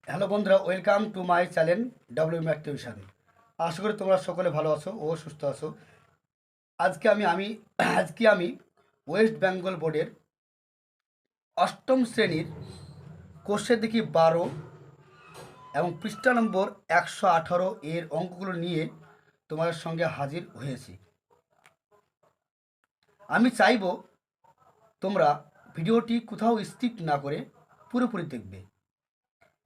Hello বন্ধুরা, welcome to my channel W mac tuition. আশা করি তোমরা সকলে ভালো আছো ও সুস্থ আছো। আজকে আমি আমি আজকে আমি ওয়েস্ট বেঙ্গল বোর্ডের অষ্টম শ্রেণীর কোর্সের দেখি 12 এবং পৃষ্ঠা নম্বর 118 এর অঙ্কগুলো নিয়ে তোমাদের সঙ্গে হাজির হয়েছি। আমি চাইবো তোমরা ভিডিওটি কোথাও স্কিপ না করে পুরোপুরি দেখবে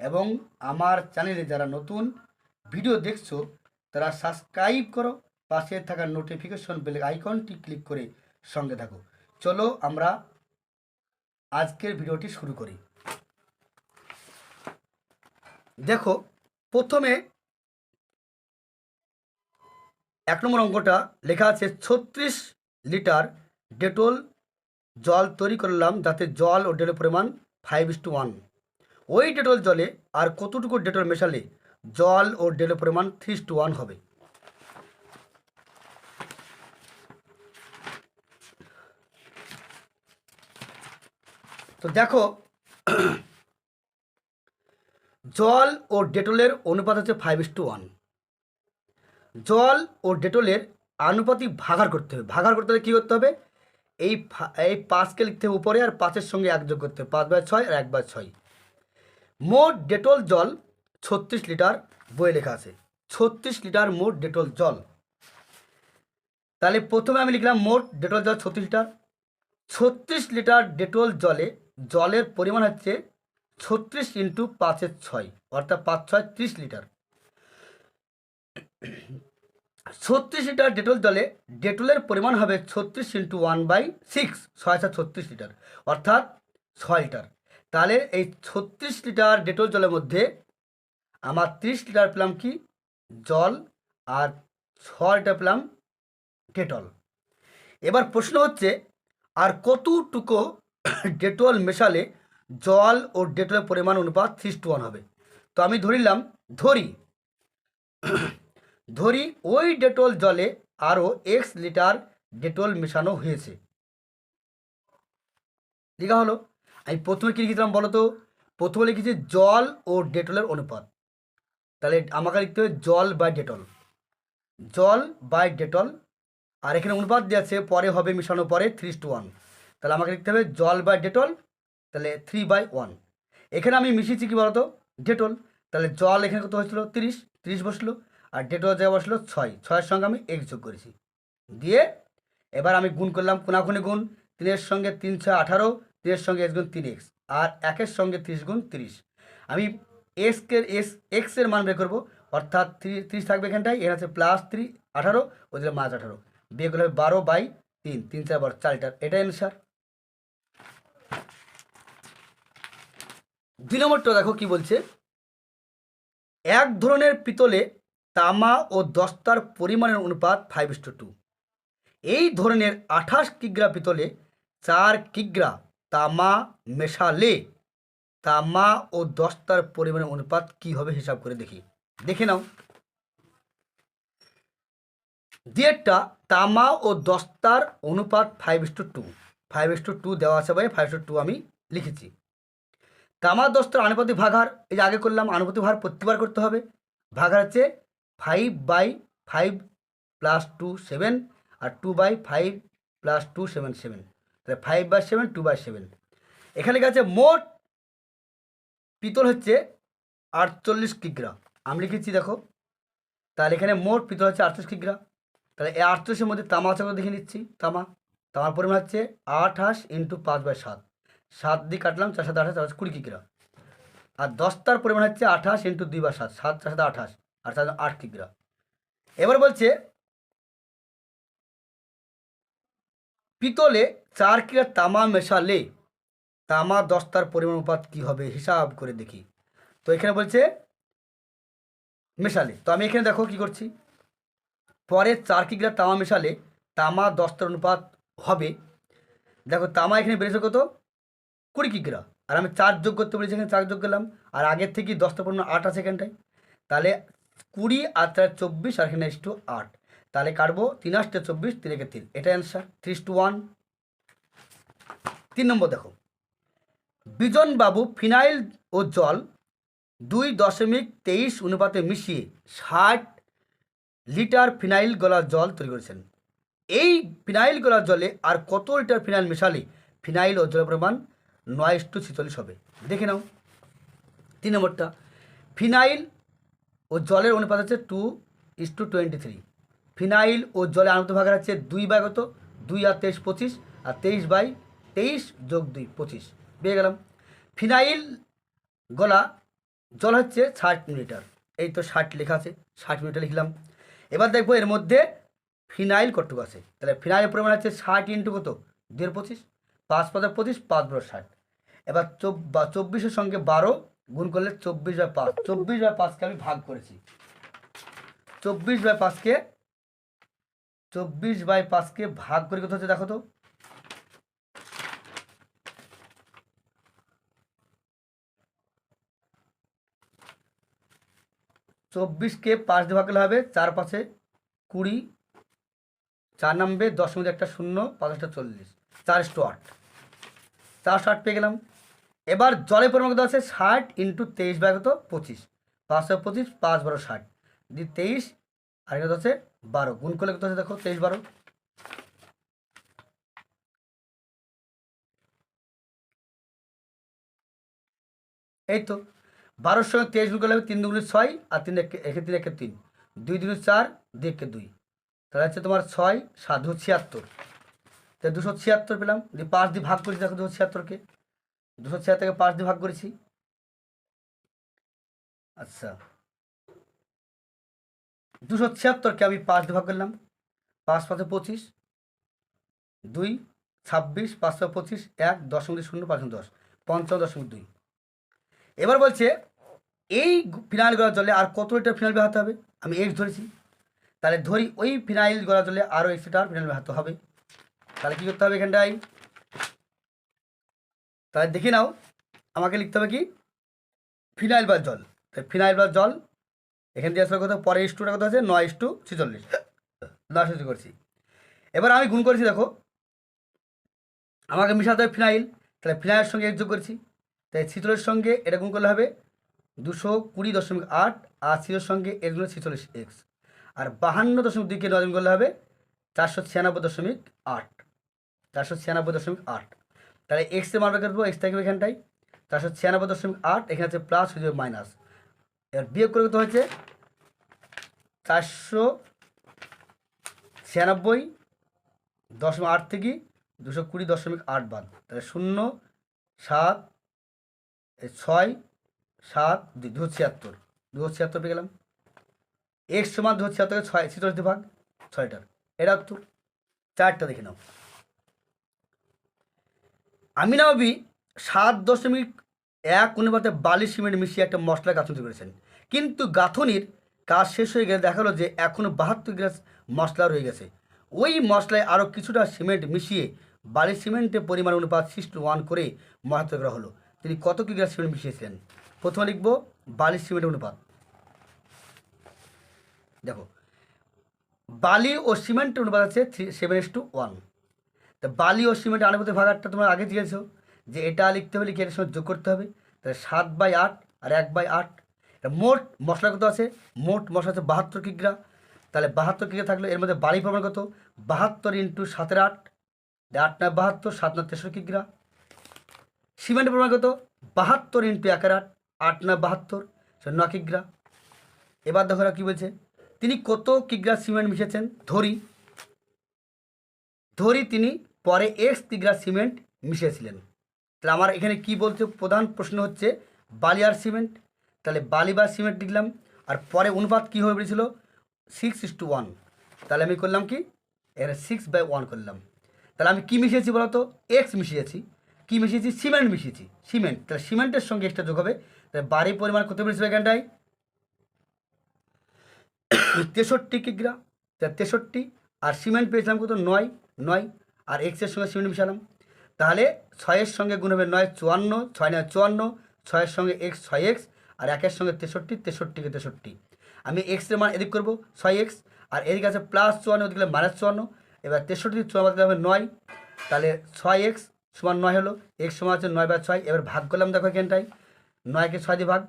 এবং আমার চ্যানেলে যারা নতুন ভিডিও দেখছো তারা সাবস্ক্রাইব করো, পাশে থাকা নোটিফিকেশন বেল আইকনটি ক্লিক করে সঙ্গে থাকো। চলো আমরা আজকের ভিডিওটি শুরু করি। দেখো, প্রথমে 1 নম্বর অঙ্কটা লেখা আছে 36 লিটার ডেটল জল তৈরি করলাম যাতে জল ও ডেটলের পরিমাণ 5:1। ওই ডেটল জলে আর কতটুকু ডেটল মেশালে জল ও ডেটলের পরিমাণ 3:1 হবে। তো দেখো, জল ও ডেটলের অনুপাত হচ্ছে 5:1। জল ও ডেটলের আনুপাতিক ভাগার করতে হবে। ভাগার করতে হলে কী করতে হবে? এই 5কে লিখতে হবে উপরে, আর 5-এর সঙ্গে 1 যোগ করতে হবে, 5/6 আর 1/6। মোট ডেটল জল 36 লিটার, বইয়ে লেখা আছে 36 লিটার মোট ডেটল জল। তাহলে প্রথমে আমি লিখলাম মোট ডেটল জল 36 লিটার। 36 লিটার ডেটল জলে জলের পরিমাণ হচ্ছে 36 ইন্টু 5/6, অর্থাৎ 5/6 30 লিটার। 36 লিটার ডেটল জলে ডেটলের পরিমাণ হবে 36 ইন্টু 1/6, 6/36 লিটার, অর্থাৎ 6 লিটার। তাহলে এই 36 লিটার ডেটল জলের মধ্যে আমার 30 লিটার পেলাম কি জল, আর 6 লিটার পেলাম ডেটল। এবার প্রশ্ন হচ্ছে, আর কতটুকু ডেটল মেশালে জল ও ডেটলের পরিমাণ অনুপাত 3:1 হবে? তো আমি ধরি ওই ডেটল জলে আরও x লিটার ডেটল মেশানো হয়েছে। লেখা হলো। আমি প্রথমে কী লিখেছিলাম বলো তো? প্রথমে লিখেছি জল ও ডেটলের অনুপাত। তাহলে আমাকে লিখতে হবে জল বাই ডেটল, জল বাই ডেটল। আর এখানে অনুপাত দিয়ে আছে, পরে হবে মেশানো পরে 3:1। তাহলে আমাকে লিখতে হবে জল বাই ডেটল, তাহলে 3/1। এখানে আমি মিশিয়েছি কি বলতো? ডেটল। তাহলে জল এখানে কত হয়েছিল? 30 বসলো, আর ডেটল জায়গা বসলো 6-6-এর সঙ্গে আমি x যোগ করেছি। দিয়ে এবার আমি গুণ করলাম, কোনাকুনি গুণ। 3-এর সঙ্গে 3×6=18, 3-এর সঙ্গে x গুণ 3x, আর 1-এর সঙ্গে 30 গুণ 30। আমি এক্সের মান বের করবো, অর্থাৎ 30 থাকবে এখানটায়, এর আছে +3, 18, ওদের -18, বিয়ে করলে হবে 12/3, 3×4 4 লিটার। এটাই অ্যান্সার। 2 নম্বরটা দেখো কি বলছে। এক ধরনের পিতলে তামা ও দস্তার পরিমাণের অনুপাত 5:2। এই ধরনের 28 কিগ্রা পিতলে 4 কিগ্রা তামা মেশালে তামা ও দস্তার পরিমাণের অনুপাত কি হবে হিসাব করে দেখে নাও। দিয়েরটা তামা ও দস্তার অনুপাত 5:2, 5:2 দেওয়া আছে ভাই, 5:2 আমি লিখেছি। তামা দস্তার আনুপাতিক ভাগার, এই যে আগে করলাম, আনুপাতিক ভাগ প্রতিবার করতে হবে। ভাগার হচ্ছে 5/5 + 2 7, আর 2/5 + 2 7 7, তাহলে 5/7 2/7। এখানে লেখা আছে মোট পিতল হচ্ছে 48 কিগ্রা, আমি লিখেছি দেখো। তাহলে এখানে মোট পিতল হচ্ছে 48 কিগ্রা। তাহলে এই 48-এর মধ্যে তামা আছে দেখে নিচ্ছি। তামার পরিমাণ হচ্ছে 28 ইন্টু 5/7, 7 দিয়ে কাটলাম, 4 7 28, 20 কিগ্রা। আর দস্তার পরিমাণ হচ্ছে 28 ইন্টু 2/7, 7 4 7 28, আর 8 কিগ্রা। এবার বলছে পিতলে 4 কিগ্রা তামা মেশালে তামা দস্তার পরিমাণ অনুপাত কী হবে হিসাব করে দেখি। তো এখানে বলছে মেশালে, তো আমি এখানে দেখো কি করছি। পরে 4 কিগ্রা তামা মেশালে তামা দস্তার অনুপাত হবে, দেখো তামা এখানে বেড়েছে কত? 20 কিগ্রা, আর আমি 4 যোগ করতে বলেছি, এখানে 4 যোগ করলাম, আর আগের থেকে 10টার পরিমাণ 8 আছে এখানটায়। তাহলে 20 আর 4 24, আর এখানে 8, তাহলে কাটবো 3 8 24, 3 একে 3, এটা অ্যান্সার 3:1। 3 নম্বর দেখো, বিজনবাবু ফিনাইল ও জল 2.23 অনুপাতে মিশিয়ে 60 লিটার ফিনাইল গলার জল তৈরি করেছেন। এই ফিনাইল গলার জলে আর কত লিটার ফিনাইল মেশালে ফিনাইল ও জলের পরিমাণ 9:46 হবে? দেখে নাও। 3 নম্বরটা, ফিনাইল ও জলের অনুপাত হচ্ছে 2:23। ফিনাইল ও জলে আনুপাতিক ভাগ হচ্ছে 2 বাই কত, 2 আর 23 25, আর 23/23 যোগ 2 25 পেয়ে গেলাম। ফিনাইল গলা জল হচ্ছে 60 মিলিলিটার। এই তো 60 লেখা আছে, 60 মিলিলিটার লিখলাম। এবার দেখবো এর মধ্যে ফিনাইল কতটুকু আছে। তাহলে ফিনাইলের পরিমাণ হচ্ছে 60 ইন্টু কত, 2 আর 25, 5 5 25, 5 12 60। এবার 24-এর সঙ্গে 12 গুণ করলে 24/5। 24/5কে আমি ভাগ করেছি। 24/5কে ভাগ করে কত হচ্ছে দেখো তো। 24কে 5 দিয়ে ভাগ করলে হবে 4 5 20, 4 নামবে 10 মধ্যে একটা 0, 5 40, 4:8, 4:8 পেয়ে গেলাম। এবার জলের পরিমাণ কত আছে, 60 ইন্টু 23 বাই কত 25, 525, 5 12 60 দিয়ে 23, আর কত আছে 12, গুণ করলে কত আছে দেখো 23 12। এই তো 12-র সঙ্গে 23 গুণ করলে হবে 3 2 6, আর 3 একে 3 একে 3, 2 2 4, 2 একে 2, তাহলে হচ্ছে তোমার 6 7 276। তাই 276 পেলাম। দিয়ে 5 দিয়ে ভাগ করেছি দেখো 276কে, 276কে 5 দিয়ে ভাগ করেছি। আচ্ছা, 276কে আমি 5 দিয়ে ভাগ করলাম, 5 5 25, 2 26, 5 25, 1 10.0 5 10, 55.2। এবার বলছে এই ফিনাইল গলার জলে আর কত লিটার ফিনাইল বেহাতে হবে। আমি এক্স ধরেছি, তাহলে ধরি ওই ফিনাইল গলার জলে আরও 1 লিটার ফিনাইল বেহাতে হবে। তাহলে কী করতে হবে এখানটায়, তাহলে দেখে নাও। আমাকে লিখতে হবে কি, ফিনাইল বা জল। তাই ফিনাইল বা জল এখান দিয়ে আসলে কত, পরে ইস্টুটা কত আছে 9:46, 9 করছি। এবার আমি গুণ করেছি দেখো, আমাকে মিশাতে হবে ফিনাইল, তাহলে ফিনাইলের সঙ্গে এক যোগ করেছি। তাই 46-এর সঙ্গে এটা গুণ করলে হবে 220.8, আর 0-এর সঙ্গে এর গুণ 46x, আর 52.2কে 9 গুণ করলে হবে 496.8, 496.8। তাহলে এক্সের মান বের করবো, এক্স থাকবে এখানটায় 496.8, এখানে আছে প্লাস, হয়ে যাবে মাইনাস। এবার বিয়োগ করে কত হয়েছে 496.8 থেকে 220.8 বাদ, তাহলে 0 7 6 7 276, 276 পেয়ে গেলাম। এক্স সমান 276কে 46 দিয়ে ভাগ 6টার, এটা উত্তর। 4টা দেখে নাও। আমি না ভাবি 7.1 অনুপাতে বালি সিমেন্ট মিশিয়ে একটা মশলা গাঁথনি তৈরি করেছেন, কিন্তু গাঁথনির কাজ শেষ হয়ে গেলে দেখালো যে এখনও 72 গ্লাস মশলা রয়ে গেছে। ওই মশলায় আরও কিছুটা সিমেন্ট মিশিয়ে বালি সিমেন্টের পরিমাণ অনুপাত 6:1 করে মশলা তৈরি করা হলো। তিনি কত কি গ্লাস সিমেন্ট মিশিয়েছিলেন? প্রথমে লিখব বালি সিমেন্টের অনুপাত। দেখো, বালি ও সিমেন্টের অনুপাত আছে 7:1। তা বালি ও সিমেন্টের আনুপাতিক ভাগারটা তোমরা আগে দিয়েছো, যে এটা লিখতে হবে, লিখে এর সঙ্গে যোগ করতে হবে। তাহলে 7/8 আর 1/8। মোট মশলা কত আছে, মোট মশলা আছে 72 কিগ্রা। তাহলে 72 কিগ্রা থাকলে এর মধ্যে বালির পরিমাণ কত, 72 ইন্টু 7 8, 8 9 72, 7 9 63 কিগ্রা। সিমেন্টের পরিমাণ কত, 72 ইন্টু 1 8, 8 9 72, 9 কিগ্রা। এবার দেখো কী বলছে, তিনি কত কিগ্রা সিমেন্ট মিশিয়েছেন। ধরি তিনি পরে x কিগ্রা সিমেন্ট মিশিয়েছিলেন। তাহলে আমার এখানে কি বলছে, প্রধান প্রশ্ন হচ্ছে বালি আর সিমেন্ট। তাহলে বালি বা সিমেন্ট লিখলাম, আর পরে অনুপাত কী হয়ে বেরিয়েছিল 6:1। তাহলে আমি করলাম কি, এখানে 6/1 করলাম। তাহলে আমি কী মিশিয়েছি বলতো, এক্স মিশিয়েছি। কী মিশিয়েছি, সিমেন্ট মিশিয়েছি, সিমেন্ট। তাহলে সিমেন্টের সঙ্গে এক্সটা যোগ হবে। তাহলে বাড়ির পরিমাণ কত বেরিয়েছিল এখানটায় 63 কিগ্রা। তাহলে 63, আর সিমেন্ট পেয়েছিলাম কত 9, আর এক্সের সঙ্গে সিমেন্ট মিশালাম। তাহলে 6-এর সঙ্গে গুণ হবে 9 54, 6 9 54, 6-এর সঙ্গে এক্স 6x, আর 1-এর সঙ্গে 63, 63কে 63। আমি এক্সের মান এদিক করবো 6x, আর এদিকে আছে প্লাস 54, ওদিকে -54। এবার 63 54 হবে 9, তাহলে 6x সমান 9 হলো, এক্স সমান আছে 9/6। এবার ভাগ করলাম দেখো এখানটায়, 9কে 6 দিয়ে ভাগ,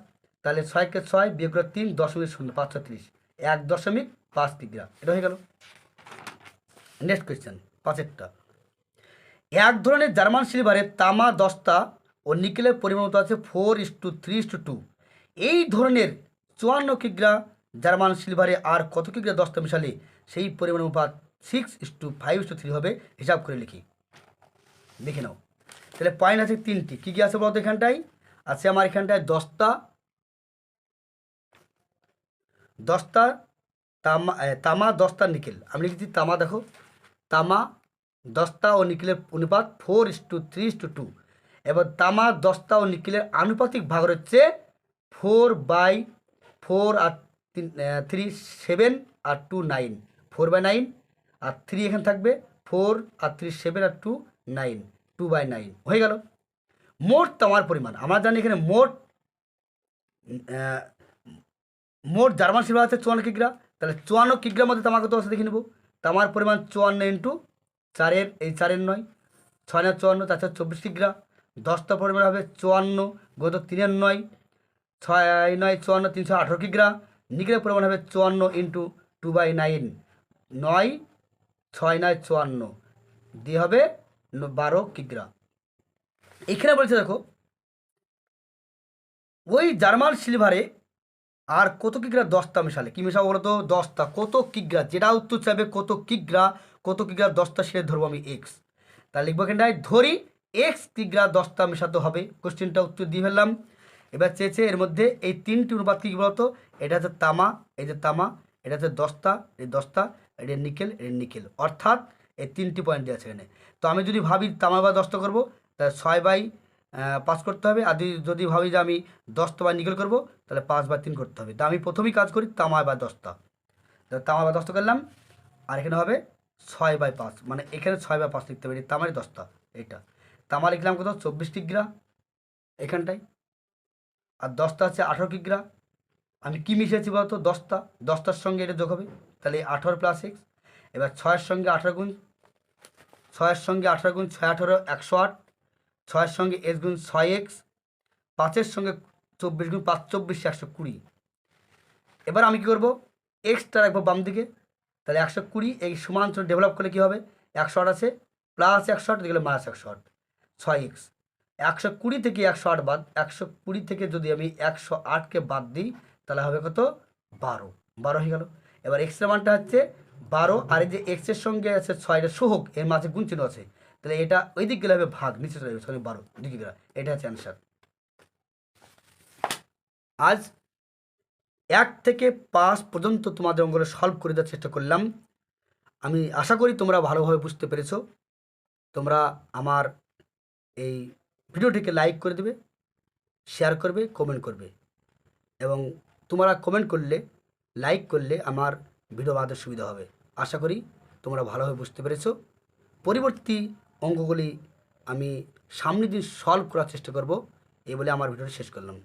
তাহলে 6 কে 6 বিয়োগ করে 3 0.5 530 1.5 কিগ্রা। এটা হয়ে গেল। নেক্সট কোয়েশ্চেন 5-এরটা। এক ধরনের জার্মান সিলভারে তামা দস্তা ও নিকেলের পরিমাণ মতো আছে 4:3:2। এই ধরনের 54 কিগ্রা জার্মান সিলভারে আর কত কিগ্রা দস্তা মিশালে সেই পরিমাণ অনুপাত 6:5:3 হবে? হিসাব করে লিখি, দেখে নাও। তাহলে পয়েন্ট আছে 3টি। কী কী আছে বলতো? এখানটায় আছে আমার এখানটায় দস্তা তামা দস্তা নিকেল। আমি লিখেছি তামা, দেখো তামা দস্তা ও নিকেলের অনুপাত 4:3:2। এবার তামা দস্তা ও নিকেলের আনুপাতিক ভাগ হচ্ছে 4/4 আর 3 7 আর 2 9, 4/9 আর 3 এখানে থাকবে 4 আর 3 7 আর 2 9, 2/9 হয়ে গেল। মোট তামার পরিমাণ আমরা জানি এখানে মোট জার্মান সিলভার আছে 54 কিগ্রা। তাহলে 54 কিগ্রার মধ্যে তামা কত আছে দেখে নেব। তামার পরিমাণ 54 ইন্টু 4-এর 9, 6 9 54, তাছাড়া 24 কিগ্রা। দস্তা পরিমাণ হবে 54 গত 3-এর 9, 6 9 54, 318 কিগ্রা। নিকেলের পরিমাণ হবে 54 ইন্টু 2/9, 9 6 9 54 দিয়ে হবে 12 কিগ্রা। এখানে বলছে দেখো ওই জার্মান সিলভারে আর কত কিগ্রা দস্তা মেশালে। কি মেশাবো বলো তো? দস্তা কত কিগ্রা, যেটা উত্তর চাইবে কত কিগ্রা দস্তা সে ধরবো আমি এক্স। তাহলে লিখবো এখানটায় ধরি এক্স কিগ্রা দস্তা মেশাতে হবে। কোশ্চেনটা উত্তর দিয়ে ফেললাম। এবার চেয়েছে এর মধ্যে এই 3টি অনুপাত কী বলতো? এটা হচ্ছে তামা, এই যে তামা, এটা হচ্ছে দস্তা, এই দস্তা, এটা নিকেল, অর্থাৎ এই 3টি পয়েন্ট দেওয়া আছে এখানে। তো আমি যদি ভাবি তামা বা দস্তা করবো, তাহলে 6/5 করতে হবে। আর যদি ভাবি যে আমি দস্তা বা নিকেল করবো, তাহলে 5/3 করতে হবে। তো আমি প্রথমেই কাজ করি তামা বা দস্তা। তাহলে তামা বা দস্তা করলাম, আর এখানে হবে 6/5, মানে এখানে 6/5 লিখতে হবে। তামার দস্তা, এটা তামা লিখলাম কত? 24 কিগ্রা এখানটায়। আর দস্তা আছে 18 কিগ্রা। আমি কি মিশিয়েছি বলতো? দস্তার সঙ্গে এটা যোগ হবে, তাহলে 18 + x। এবার 6-এর সঙ্গে 18 গুণ, 6-এর সঙ্গে 18 গুণ 6 18 108, 6-এর সঙ্গে s গুণ 6x, 5-এর সঙ্গে 24 গুণ 5 24 120। এবার আমি কী করবো? এক্সটা রাখবো বাম দিকে, তাহলে 120 এই সমান্তরাল ডেভেলপ করলে কী হবে? 108 আছে প্লাস 108 গেলে -108, 6x। 120 থেকে 108 বাদ, 120 থেকে যদি আমি 108কে বাদ দিই, তাহলে হবে কত? 12 হয়ে গেল। এবার এক্সের মানটা হচ্ছে 12, আর এই যে এক্সের সঙ্গে আছে 6, এটা সহগ, এর মাঝে গুণ চিহ্ন আছে, তাহলে এটা ওই দিক গেলে হবে ভাগ, নিচে চলে যাবে 12 দিকে গেলে। এটা হচ্ছে অ্যান্সার। আজ 1 থেকে 5 পর্যন্ত তোমাদের অঙ্কটা সলভ করে দেওয়ার চেষ্টা করলাম। আমি আশা করি তোমরা ভালোভাবে বুঝতে পেরেছো। তোমরা আমার এই ভিডিওটিকে লাইক করে দেবে, শেয়ার করবে, কমেন্ট করবে, এবং তোমরা কমেন্ট করলে, লাইক করলে আমার ভিডিও বানাতে সুবিধা হবে। আশা করি তোমরা ভালোভাবে বুঝতে পেরেছো। পরবর্তী অঙ্কগুলি আমি সামনের দিন সলভ করার চেষ্টা করব। এই বলে আমার ভিডিওটি শেষ করলাম।